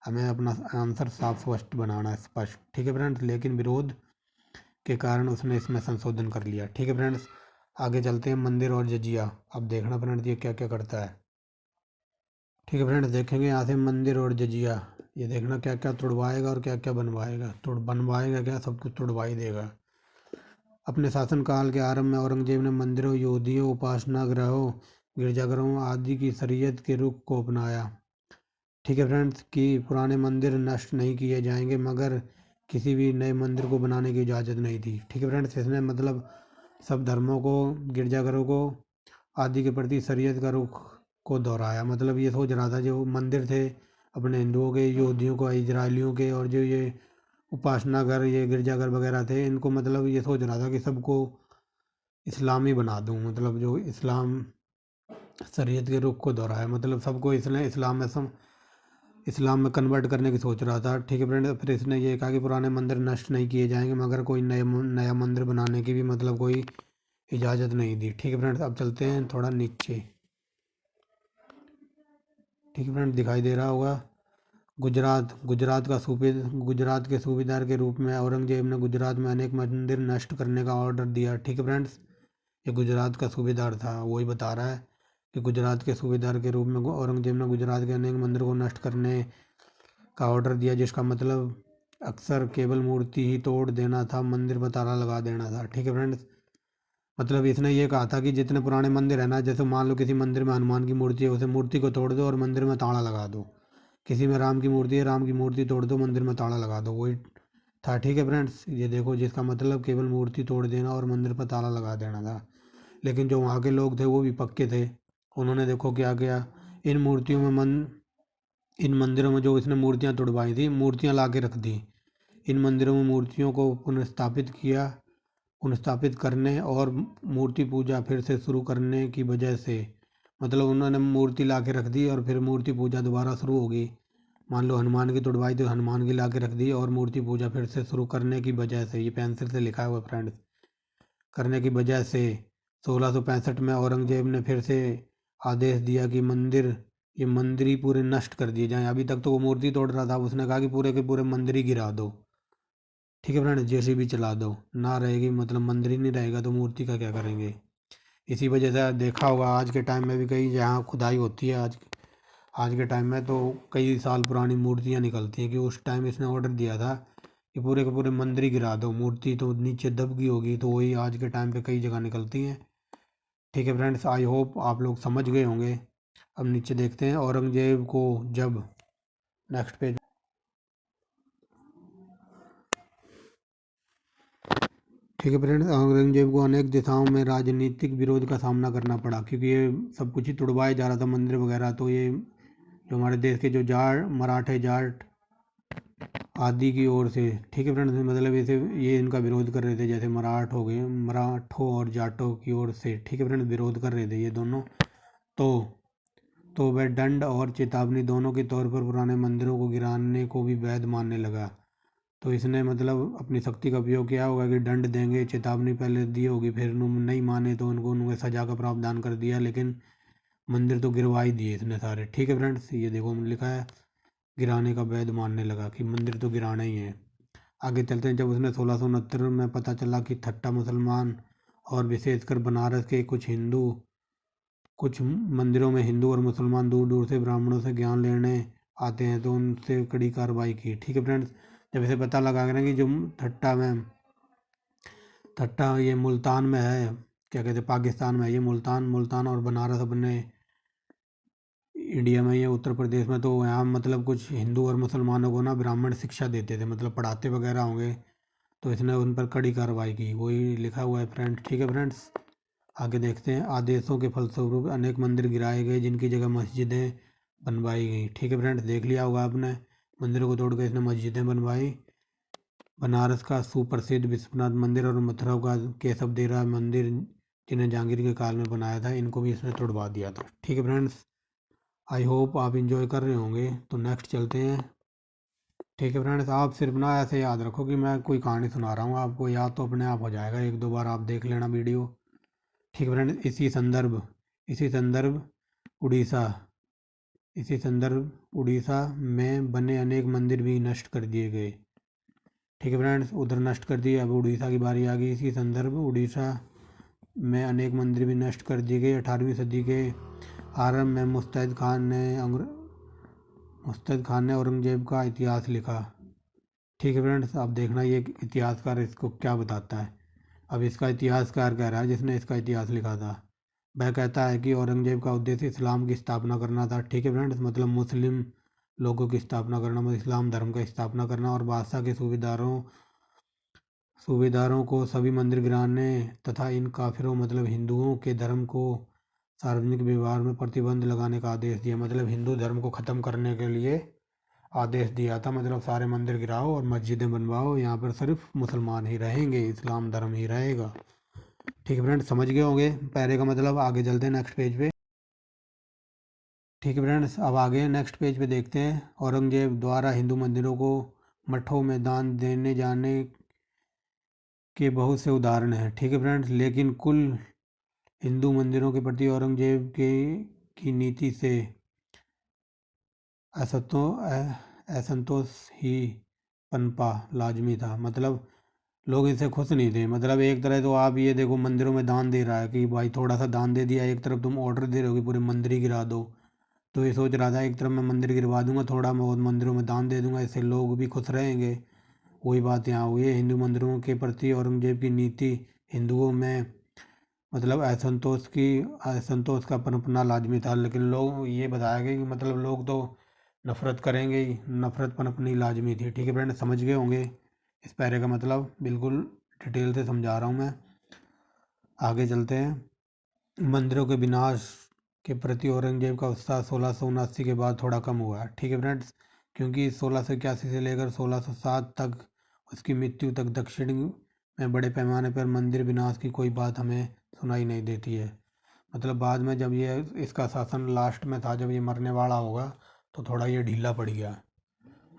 S1: हमें अपना आंसर साफ स्पष्ट बनाना है, स्पष्ट। ठीक है फ्रेंड्स, लेकिन विरोध के कारण उसने इसमें संशोधन कर लिया। ठीक है फ्रेंड्स, आगे चलते हैं। मंदिर और जजिया, अब देखना फ्रेंड्स ये क्या क्या करता है। ठीक है फ्रेंड्स, देखेंगे यहाँ से मंदिर और जजिया, ये देखना क्या क्या तुड़वाएगा और क्या क्या बनवाएगा। बनवाएगा क्या, सब कुछ तुड़वा ही देगा। अपने शासनकाल के आरंभ में औरंगजेब ने मंदिरों, योधियों, उपासना गृहों, गिरजाघरों आदि की शरीयत के रुख को अपनाया। ठीक है फ्रेंड्स, कि पुराने मंदिर नष्ट नहीं किए जाएंगे, मगर किसी भी नए मंदिर को बनाने की इजाज़त नहीं थी। ठीक है फ्रेंड्स, इसने मतलब सब धर्मों को, गिरजाघरों को आदि के प्रति शरीयत का रुख को दोहराया। मतलब ये सोच रहा था जो मंदिर थे अपने हिंदुओं के, यहूदियों को, इजरायलियों के, और जो ये उपासना घर, ये गिरजाघर वगैरह थे, इनको मतलब ये सोच रहा था कि सबको इस्लामी बना दूं। मतलब जो इस्लाम शरीयत के रुख को दोहराया, मतलब सबको इसने इस्लाम में कन्वर्ट करने की सोच रहा था। ठीक है फ्रेंड, फिर इसने ये कहा कि पुराने मंदिर नष्ट नहीं किए जाएंगे, मगर कोई नया मंदिर बनाने की भी मतलब कोई इजाज़त नहीं दी। ठीक है फ्रेंड्स, अब चलते हैं थोड़ा नीचे। ठीक है फ्रेंड, दिखाई दे रहा होगा गुजरात के सूबेदार के रूप में औरंगजेब ने गुजरात में अनेक मंदिर नष्ट करने का ऑर्डर दिया। ठीक है फ्रेंड्स, ये गुजरात का सूबेदार था, वही बता रहा है कि गुजरात के सूबेदार के रूप में औरंगजेब ने गुजरात के अनेक मंदिरों को नष्ट करने का ऑर्डर दिया, जिसका मतलब अक्सर केवल मूर्ति ही तोड़ देना था, मंदिर पर ताला लगा देना था। ठीक है फ्रेंड्स, मतलब इसने ये कहा था कि जितने पुराने मंदिर है ना, जैसे मान लो किसी मंदिर में हनुमान की मूर्ति है, उसे मूर्ति को तोड़ दो और मंदिर में ताला लगा दो। किसी में राम की मूर्ति है, राम की मूर्ति तोड़ दो, मंदिर में ताला लगा दो, वही था। ठीक है फ्रेंड्स, ये देखो, जिसका मतलब केवल मूर्ति तोड़ देना और मंदिर पर ताला लगा देना था। लेकिन जो वहाँ के लोग थे वो भी पक्के थे, उन्होंने देखो क्या किया, इन मूर्तियों में इन मंदिरों में जो इसने मूर्तियाँ तोड़वाई थी, मूर्तियाँ ला के रख दी। इन मंदिरों में मूर्तियों को पुनर्स्थापित करने और मूर्ति पूजा फिर से शुरू करने की वजह से, मतलब उन्होंने मूर्ति ला के रख दी और फिर मूर्ति पूजा दोबारा शुरू हो गई। मान लो हनुमान की तुड़वाई तो हनुमान की ला के रख दी, और मूर्ति पूजा फिर से शुरू करने की वजह से, ये पेंसिल से लिखा हुआ फ्रेंड्स, करने की वजह से 1665 में औरंगजेब ने फिर से आदेश दिया कि ये मंदिर ही पूरे नष्ट कर दिए जाएं। अभी तक तो वो मूर्ति तोड़ रहा था, उसने कहा कि पूरे के पूरे मंदिर ही गिरा दो। ठीक है फ्रेंड्स, जैसे भी चला दो, ना रहेगी, मतलब मंदिर ही नहीं रहेगा तो मूर्ति का क्या करेंगे। इसी वजह से देखा होगा आज के टाइम में भी कई जहाँ खुदाई होती है, आज के टाइम में तो कई साल पुरानी मूर्तियाँ निकलती हैं, कि उस टाइम इसने ऑर्डर दिया था कि पूरे के पूरे मंदिर ही गिरा दो, मूर्ति तो नीचे दब गई होगी, तो वही आज के टाइम पे कई जगह निकलती हैं। ठीक है फ्रेंड्स, आई होप आप लोग समझ गए होंगे। अब नीचे देखते हैं औरंगजेब को जब, नेक्स्ट पेज। ठीक है फ्रेंड्स, औरंगजेब को अनेक दिशाओं में राजनीतिक विरोध का सामना करना पड़ा, क्योंकि ये सब कुछ ही तुड़वाया जा रहा था, मंदिर वगैरह। तो ये जो हमारे देश के जो मराठे जाट आदि की ओर से, ठीक है फ्रेंड्स, मतलब इसे ये इनका विरोध कर रहे थे, जैसे मराठों और जाटों की ओर से। ठीक है फ्रेंड्स, विरोध कर रहे थे ये दोनों। तो तो वह दंड और चेतावनी दोनों के तौर पर पुराने मंदिरों को गिराने को भी वैध मानने लगा। तो इसने मतलब अपनी शक्ति का उपयोग किया होगा कि दंड देंगे, चेतावनी पहले दी होगी, फिर नहीं माने तो उनको सजा का प्रावधान कर दिया, लेकिन मंदिर तो गिरवा ही दिए इसने सारे। ठीक है फ्रेंड्स, ये देखो लिखा है गिराने का वैध मानने लगा, कि मंदिर तो गिराना ही है। आगे चलते हैं। जब उसने 1669 में पता चला कि ठट्टा मुसलमान और विशेषकर बनारस के कुछ मंदिरों में हिंदू और मुसलमान दूर दूर से ब्राह्मणों से ज्ञान लेने आते हैं, तो उनसे कड़ी कार्रवाई की। ठीक है फ्रेंड्स, जब इसे पता लगा ना कि जो ठट्टा ये मुल्तान में है, क्या कहते हैं, पाकिस्तान में है ये, मुल्तान और बनारस अपने इंडिया में, ये उत्तर प्रदेश में, तो यहाँ मतलब कुछ हिंदू और मुसलमानों को ना ब्राह्मण शिक्षा देते थे, मतलब पढ़ाते वगैरह होंगे। तो इसने उन पर कड़ी कार्रवाई की, वही लिखा हुआ है फ्रेंड। ठीक है फ्रेंड्स, आगे देखते हैं। आदेशों के फलस्वरूप अनेक मंदिर गिराए गए, जिनकी जगह मस्जिदें बनवाई गई। ठीक है फ्रेंड्स, देख लिया होगा आपने, मंदिरों को तोड़ कर इसने मस्जिदें बनवाई। बनारस का सुप्रसिद्ध विश्वनाथ मंदिर और मथुरा का केशव देवरा मंदिर, जिन्हें जहांगीर के काल में बनाया था, इनको भी इसने तोड़वा दिया था। ठीक है फ्रेंड्स, आई होप आप इंजॉय कर रहे होंगे। तो नेक्स्ट चलते हैं। ठीक है फ्रेंड्स, आप सिर्फ ना ऐसे याद रखो कि मैं कोई कहानी सुना रहा हूँ आपको, याद तो अपने आप हो जाएगा, एक दो बार आप देख लेना वीडियो। ठीक है फ्रेंड्स, इसी संदर्भ उड़ीसा उड़ीसा में बने अनेक मंदिर भी नष्ट कर दिए गए। ठीक है फ्रेंड्स, उधर नष्ट कर दिए, अब उड़ीसा की बारी आ गई। इसी संदर्भ उड़ीसा में अनेक मंदिर भी नष्ट कर दिए गए। 18वीं सदी के आरंभ में मुस्तैद खान ने औरंगजेब का इतिहास लिखा। ठीक है फ्रेंड्स, अब देखना ये इतिहासकार इसको क्या बताता है। अब इसका इतिहासकार कह रहा है, जिसने इसका इतिहास लिखा था, वह कहता है कि औरंगजेब का उद्देश्य इस्लाम की स्थापना करना था। ठीक है फ्रेंड्स, मतलब मुस्लिम लोगों की स्थापना करना, मतलब इस्लाम धर्म का स्थापना करना, और बादशाह के सूबेदारों को सभी मंदिर गिराने तथा इन काफिरों मतलब हिंदुओं के धर्म को सार्वजनिक व्यवहार में प्रतिबंध लगाने का आदेश दिया। मतलब हिंदू धर्म को ख़त्म करने के लिए आदेश दिया था, मतलब सारे मंदिर गिराओ और मस्जिदें बनवाओ, यहाँ पर सिर्फ मुसलमान ही रहेंगे, इस्लाम धर्म ही रहेगा। ठीक है फ्रेंड्स, समझ गए होंगे पैरे का मतलब। आगे चलते हैं नेक्स्ट पेज पे। ठीक है फ्रेंड्स, अब आगे नेक्स्ट पेज पे देखते हैं। औरंगजेब द्वारा हिंदू मंदिरों को मठों में दान देने जाने के बहुत से उदाहरण हैं। ठीक है फ्रेंड्स, लेकिन कुल हिंदू मंदिरों के प्रति औरंगजेब के की नीति से असंतोष ही पनपा लाजमी था। मतलब लोग इनसे खुश नहीं थे। मतलब एक तरह तो आप ये देखो, मंदिरों में दान दे रहा है कि भाई थोड़ा सा दान दे दिया, एक तरफ तुम ऑर्डर दे रहे हो कि पूरे मंदिर ही गिरा दो। तो ये सोच रहा था एक तरफ मैं मंदिर गिरवा दूंगा, थोड़ा बहुत मंदिरों में दान दे दूंगा, इससे लोग भी खुश रहेंगे। वही बात यहाँ हुई है। हिंदू मंदिरों के प्रति औरंगजेब की नीति हिंदुओं में मतलब असंतोष का पनपना लाजमी था। लेकिन लोग ये बताया गया कि मतलब लोग तो नफरत करेंगे ही, नफरत पनपनी लाजमी थी। ठीक है फ्रेंड, समझ गए होंगे इस पैरे का मतलब, बिल्कुल डिटेल से समझा रहा हूँ मैं। आगे चलते हैं। मंदिरों के विनाश के प्रति औरंगजेब का उत्साह 1679 के बाद थोड़ा कम हुआ। ठीक है फ्रेंड्स, क्योंकि 1681 से लेकर 1607 तक उसकी मृत्यु तक दक्षिण में बड़े पैमाने पर मंदिर विनाश की कोई बात हमें सुनाई नहीं देती है। मतलब बाद में जब ये इसका शासन लास्ट में था, जब ये मरने वाला होगा, तो थोड़ा ये ढीला पड़ गया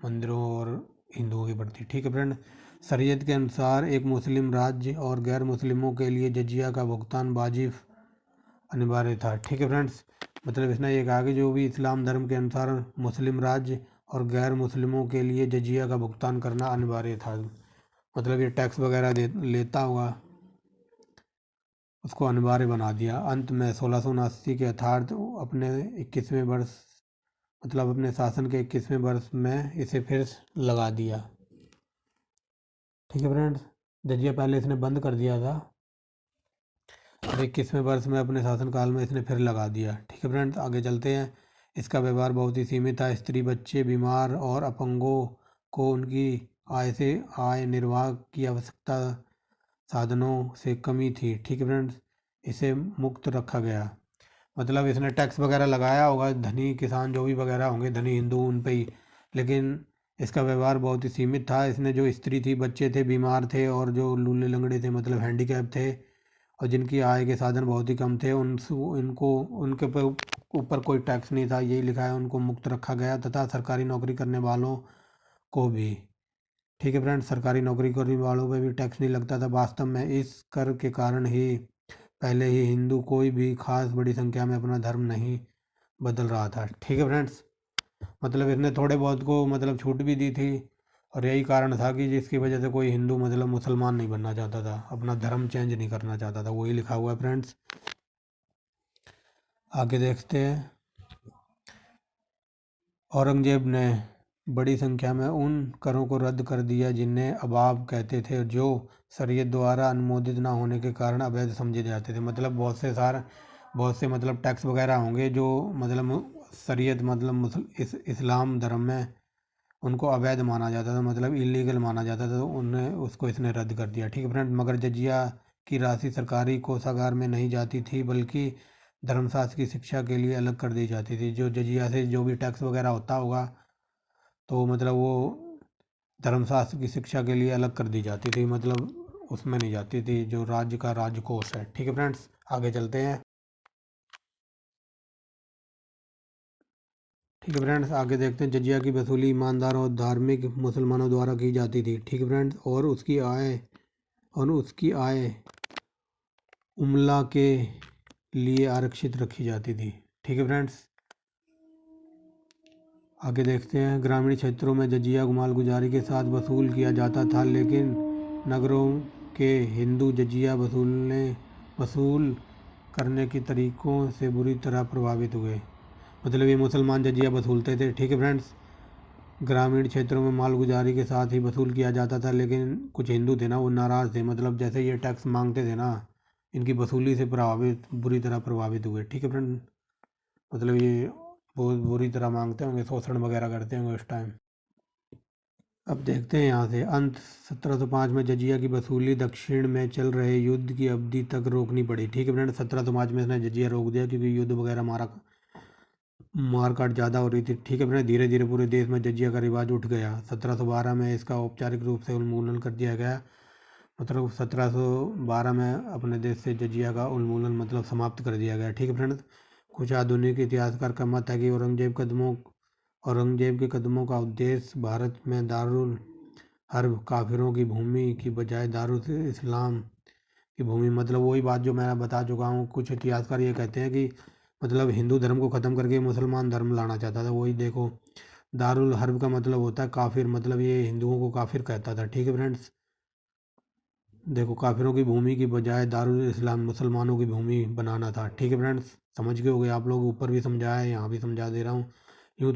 S1: मंदिरों और हिंदुओं के प्रति। ठीक है फ्रेंड, शरीयत के अनुसार एक मुस्लिम राज्य और गैर मुस्लिमों के लिए जजिया का भुगतान वाजिब अनिवार्य था। ठीक है फ्रेंड्स, मतलब इसने ये कहा कि जो भी इस्लाम धर्म के अनुसार मुस्लिम राज्य और गैर मुस्लिमों के लिए जजिया का भुगतान करना अनिवार्य था। मतलब ये टैक्स वगैरह लेता हुआ उसको अनिवार्य बना दिया। अंत में 1679 के अर्थात अपने 21वें वर्ष मतलब अपने शासन के 21वें वर्ष में इसे फिर लगा दिया। ठीक है फ्रेंड्स, जजिया पहले इसने बंद कर दिया था, और 21वें वर्ष में अपने शासनकाल में इसने फिर लगा दिया। ठीक है फ्रेंड्स, आगे चलते हैं। इसका व्यवहार बहुत ही सीमित था। स्त्री, बच्चे, बीमार और अपंगों को उनकी आय निर्वाह की आवश्यकता साधनों से कमी थी। ठीक है फ्रेंड्स, इसे मुक्त रखा गया। मतलब इसने टैक्स वगैरह लगाया होगा, धनी किसान जो भी वगैरह होंगे, धनी हिंदू उन पे ही, लेकिन इसका व्यवहार बहुत ही सीमित था। इसने जो स्त्री थी, बच्चे थे, बीमार थे और जो लूले लंगड़े थे मतलब हैंडीकैप थे और जिनकी आय के साधन बहुत ही कम थे, उनके ऊपर कोई टैक्स नहीं था, यही लिखा है। उनको मुक्त रखा गया तथा सरकारी नौकरी करने वालों को भी। ठीक है फ्रेंड्स, सरकारी नौकरी करने वालों पे भी टैक्स नहीं लगता था। वास्तव में इस कर के कारण ही पहले ही हिंदू कोई भी खास बड़ी संख्या में अपना धर्म नहीं बदल रहा था। ठीक है फ्रेंड्स, मतलब इसने थोड़े बहुत को मतलब छूट भी दी थी, और यही कारण था कि जिसकी वजह से कोई हिंदू मतलब मुसलमान नहीं बनना चाहता था, अपना धर्म चेंज नहीं करना चाहता था। वही लिखा हुआ है फ्रेंड्स। आगे देखते हैं। औरंगजेब ने बड़ी संख्या में उन करों को रद्द कर दिया जिन्हें अबाब कहते थे, जो शरीयत द्वारा अनुमोदित ना होने के कारण अवैध समझे जाते थे। मतलब बहुत से मतलब टैक्स वगैरह होंगे जो मतलब शरीयत मतलब इस्लाम धर्म में उनको अवैध माना जाता था, मतलब इलीगल माना जाता था, तो उन्हें उसको इसने रद्द कर दिया। ठीक है फ्रेंड, मगर जजिया की राशि सरकारी कोषागार में नहीं जाती थी, बल्कि धर्मशास्त्र की शिक्षा के लिए अलग कर दी जाती थी। जो जजिया से जो भी टैक्स वगैरह होता होगा, तो मतलब वो धर्मशास्त्र की शिक्षा के लिए अलग कर दी जाती थी, मतलब उसमें नहीं जाती थी जो राज्य का राजकोष है। ठीक है फ्रेंड्स, आगे चलते हैं। ठीक है फ्रेंड्स, आगे देखते हैं। जजिया की वसूली ईमानदार और धार्मिक मुसलमानों द्वारा की जाती थी। ठीक है फ्रेंड्स, और उसकी आय उमला के लिए आरक्षित रखी जाती थी। ठीक है फ्रेंड्स, आगे देखते हैं। ग्रामीण क्षेत्रों में जजिया मालगुजारी के साथ वसूल किया जाता था, लेकिन नगरों के हिंदू जजिया वसूल करने के तरीकों से बुरी तरह प्रभावित हुए। मतलब ये मुसलमान जजिया वसूलते थे। ठीक है फ्रेंड्स, ग्रामीण क्षेत्रों में मालगुजारी के साथ ही वसूल किया जाता था, लेकिन कुछ हिंदू थे ना, वो नाराज़ थे। मतलब जैसे ये टैक्स मांगते थे ना, इनकी वसूली से बुरी तरह प्रभावित हुए। ठीक है फ्रेंड, मतलब ये बहुत बुरी तरह मांगते होंगे, शोषण वगैरह करते होंगे उस टाइम। अब देखते हैं यहाँ से। अंत 1705 में जजिया की वसूली दक्षिण में चल रहे युद्ध की अवधि तक रोकनी पड़ी। ठीक है फ्रेंड, 1705 में इसने जजिया रोक दिया क्योंकि युद्ध वगैरह मार काट ज़्यादा हो रही थी। ठीक है फ्रेंड, धीरे धीरे पूरे देश में जजिया का रिवाज उठ गया। 1712 में इसका औपचारिक रूप से उन्मूलन कर दिया गया। मतलब 1712 में अपने देश से जजिया का उन्मूलन मतलब समाप्त कर दिया गया। ठीक है फ्रेंड, कुछ आधुनिक इतिहासकार का मत है कि औरंगजेब के कदमों का उद्देश्य भारत में दारुल हर्ब काफिरों की भूमि की बजाय दारुल इस्लाम की भूमि, मतलब वही बात जो मैं बता चुका हूँ। कुछ इतिहासकार ये कहते हैं कि मतलब हिंदू धर्म को ख़त्म करके मुसलमान धर्म लाना चाहता था। वही देखो, दारुल हर्ब का मतलब होता है काफिर, मतलब ये हिंदुओं को काफिर कहता था। ठीक है फ्रेंड्स, देखो, काफिरों की भूमि की बजाय दारुल इस्लाम मुसलमानों की भूमि बनाना था। ठीक है फ्रेंड्स, समझ गए होगे आप लोग। ऊपर भी समझाया है, यहाँ भी समझा दे रहा हूँ। यूँ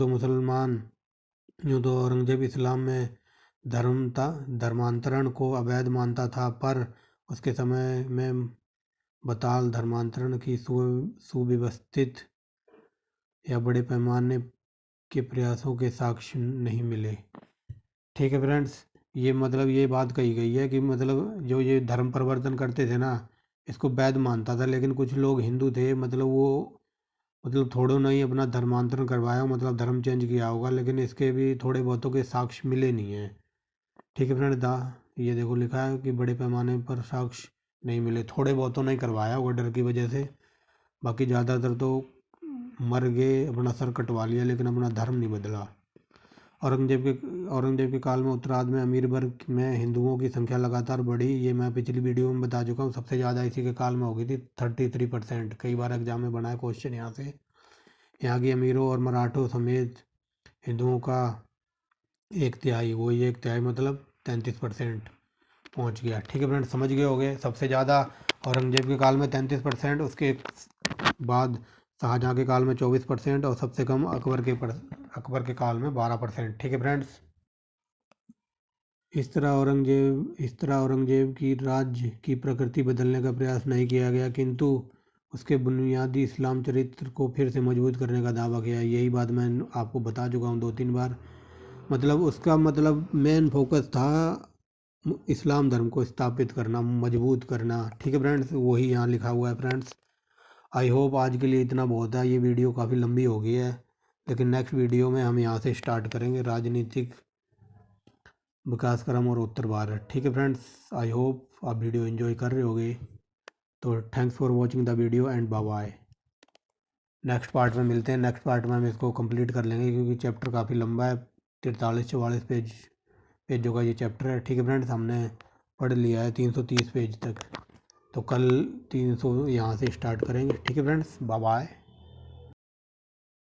S1: तो औरंगजेब इस्लाम में धर्मांतरण को अवैध मानता था, पर उसके समय में बताल धर्मांतरण की सुव्यवस्थित या बड़े पैमाने के प्रयासों के साक्ष्य नहीं मिले। ठीक है फ्रेंड्स, ये मतलब ये बात कही गई है कि मतलब जो ये धर्म परिवर्तन करते थे ना, इसको वैध मानता था, लेकिन कुछ लोग हिंदू थे, मतलब वो मतलब थोड़ों ने ही अपना धर्मांतरण करवाया, मतलब धर्म चेंज किया होगा, लेकिन इसके भी थोड़े बहुतों के साक्ष्य मिले नहीं हैं। ठीक है फ्रेंड, ये देखो लिखा है कि बड़े पैमाने पर साक्ष्य नहीं मिले, थोड़े बहुतों ने करवाया होगा डर की वजह से, बाकी ज़्यादातर तो मर गए, अपना सर कटवा लिया, लेकिन अपना धर्म नहीं बदला। औरंगजेब के काल में उत्तरार्ध में अमीर वर्ग में हिंदुओं की संख्या लगातार बढ़ी। ये मैं पिछली वीडियो में बता चुका हूँ। सबसे ज़्यादा इसी के काल में हो गई थी, 33%। कई बार एग्जाम में बना है क्वेश्चन यहाँ से। यहाँ की अमीरों और मराठों समेत हिंदुओं का 1/3, वही 1/3 मतलब 33% पहुँच गया। ठीक है फ्रेंड, समझ गए होंगे। सबसे ज़्यादा औरंगजेब के काल में 33%, उसके बाद शाहजहाँ के काल में 24%, और सबसे कम अकबर के काल में 12%। ठीक है फ्रेंड्स, इस तरह औरंगजेब की राज्य की प्रकृति बदलने का प्रयास नहीं किया गया, किंतु उसके बुनियादी इस्लाम चरित्र को फिर से मजबूत करने का दावा किया। यही बात मैं आपको बता चुका हूँ 2-3 बार। मतलब उसका मतलब मेन फोकस था इस्लाम धर्म को स्थापित करना, मजबूत करना। ठीक है फ्रेंड्स, वही यहाँ लिखा हुआ है फ्रेंड्स। आई होप आज के लिए इतना बहुत है। ये वीडियो काफ़ी लंबी हो गई है, लेकिन नेक्स्ट वीडियो में हम यहाँ से स्टार्ट करेंगे राजनीतिक विकास क्रम और उत्तर भारत। ठीक है फ्रेंड्स, आई होप आप वीडियो एंजॉय कर रहे होगे। तो thanks for watching the video and bye bye. Next part में मिलते हैं। नेक्स्ट पार्ट में हम इसको कंप्लीट कर लेंगे, क्योंकि चैप्टर काफ़ी लंबा है, 43-44 पेजों का ये चैप्टर है। ठीक है फ्रेंड्स, हमने पढ़ लिया है 330 पेज तक। तो कल 300 यहाँ से स्टार्ट करेंगे। ठीक है फ्रेंड्स, बाय बाय।